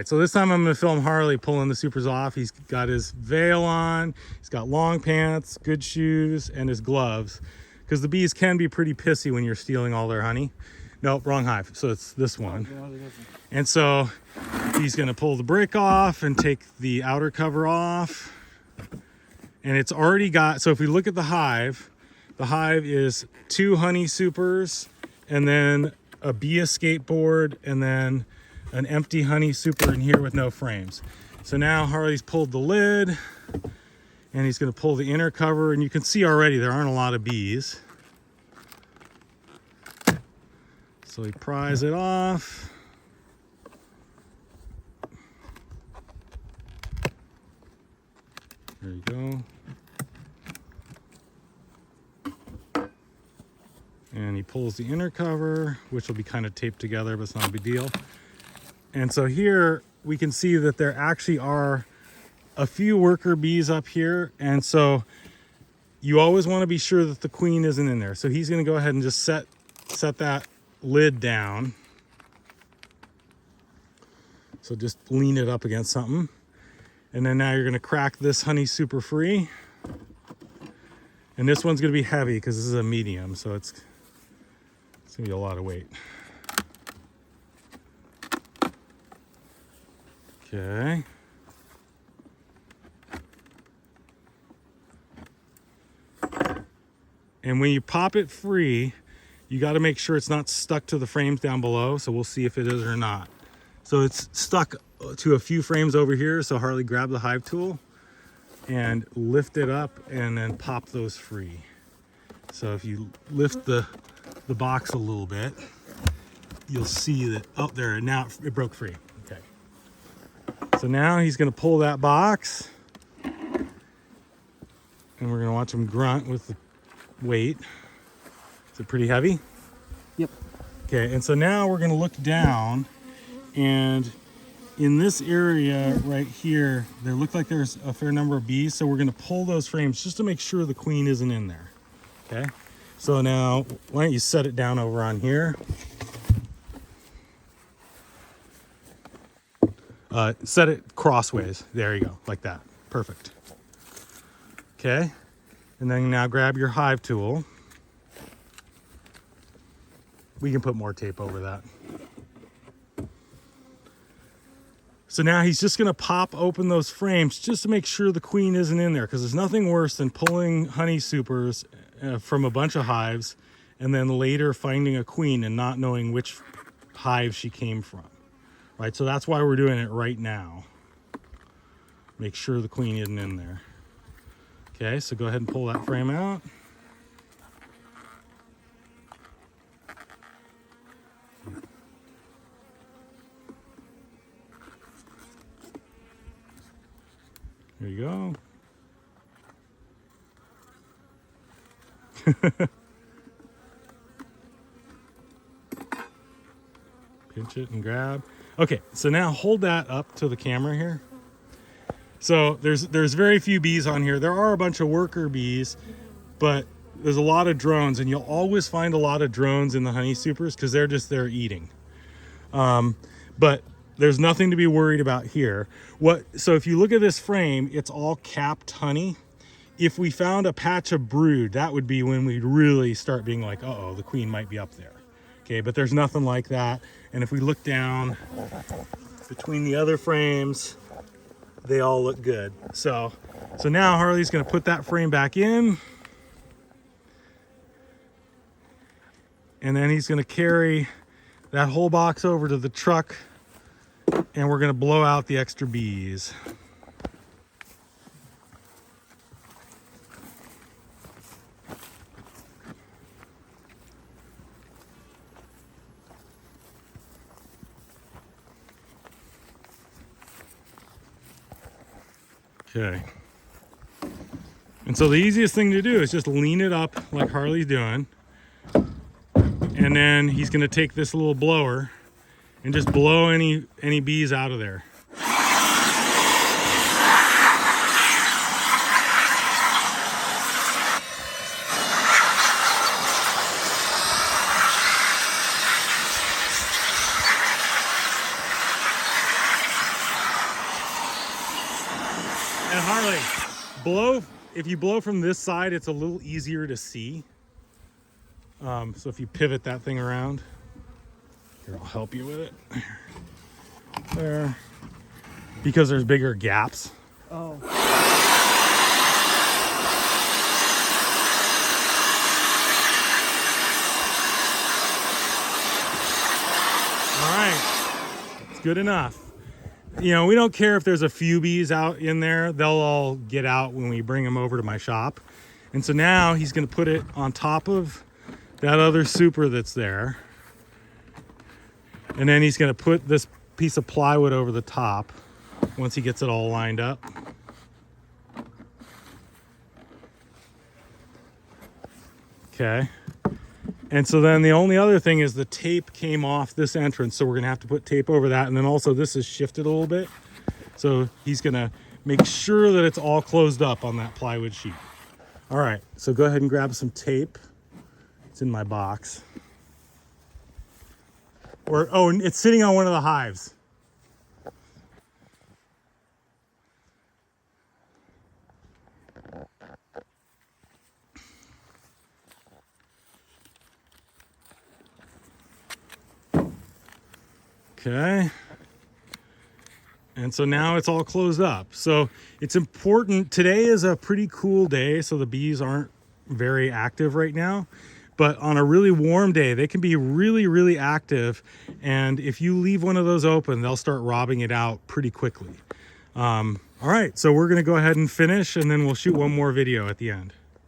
So this time I'm going to film Harley pulling the supers off. He's got his veil on, he's got long pants, good shoes, and his gloves. Because the bees can be pretty pissy when you're stealing all their honey. Nope, wrong hive. So it's this one. And so he's going to pull the brick off and take the outer cover off. And it's already got, so if we look at the hive is 2 honey supers and then a bee escape board and then an empty honey super in here with no frames. So now Harley's pulled the lid and he's going to pull the inner cover, and you can see already there aren't a lot of bees. So he pries it off. There you go. And he pulls the inner cover, which will be kind of taped together, but it's not a big deal. And so here we can see that there actually are a few worker bees up here. And so you always want to be sure that the queen isn't in there. So he's going to go ahead and just set that lid down. So just lean it up against something. And then now you're going to crack this honey super free. And this one's going to be heavy because this is a medium. So it's going to be a lot of weight. Okay. And when you pop it free, you got to make sure it's not stuck to the frames down below. So we'll see if it is or not. So it's stuck to a few frames over here. So Harley, grab the hive tool and lift it up and then pop those free. So if you lift the box a little bit, you'll see that, oh, there, now it broke free. Okay. So now he's going to pull that box and we're going to watch him grunt with the weight. Is it pretty heavy? Yep. Okay, and so now we're going to look down, and in this area right here, there look like there's a fair number of bees, so we're going to pull those frames just to make sure the queen isn't in there. Okay, so now why don't you set it down over on here. Set it crossways. There you go, like that. Perfect. Okay, and then now grab your hive tool. We can put more tape over that. So now he's just going to pop open those frames just to make sure the queen isn't in there, because there's nothing worse than pulling honey supers from a bunch of hives and then later finding a queen and not knowing which hive she came from. Right? So that's why we're doing it right now. Make sure the queen isn't in there. Okay, so go ahead and pull that frame out. There you go. Pinch it and grab. Okay, so now hold that up to the camera here. So there's very few bees on here. There are a bunch of worker bees, but there's a lot of drones, and you'll always find a lot of drones in the honey supers because they're just there eating. But there's nothing to be worried about here. So if you look at this frame, it's all capped honey. If we found a patch of brood, that would be when we'd really start being like, uh-oh, the queen might be up there. Okay, but there's nothing like that. And if we look down between the other frames, they all look good. So now Harley's gonna put that frame back in. And then he's gonna carry that whole box over to the truck, and we're gonna blow out the extra bees. Okay. And so the easiest thing to do is just lean it up like Harley's doing. And then he's going to take this little blower and just blow any bees out of there. Harley, blow. If you blow from this side, it's a little easier to see. So if you pivot that thing around, here, I'll help you with it. There. Because there's bigger gaps. Oh. All right, it's good enough. You know, we don't care if there's a few bees out in there. They'll all get out when we bring them over to my shop. And so now he's going to put it on top of that other super that's there. And then he's going to put this piece of plywood over the top once he gets it all lined up. Okay. And so then the only other thing is the tape came off this entrance, so we're gonna have to put tape over that. And then also this is shifted a little bit. So he's gonna make sure that it's all closed up on that plywood sheet. All right, so go ahead and grab some tape. It's in my box. Oh, it's sitting on one of the hives. Okay. And so now it's all closed up. So it's important. Today is a pretty cool day, so the bees aren't very active right now. But on a really warm day, they can be really, really active. And if you leave one of those open, they'll start robbing it out pretty quickly. All right, so we're gonna go ahead and finish, and then we'll shoot one more video at the end.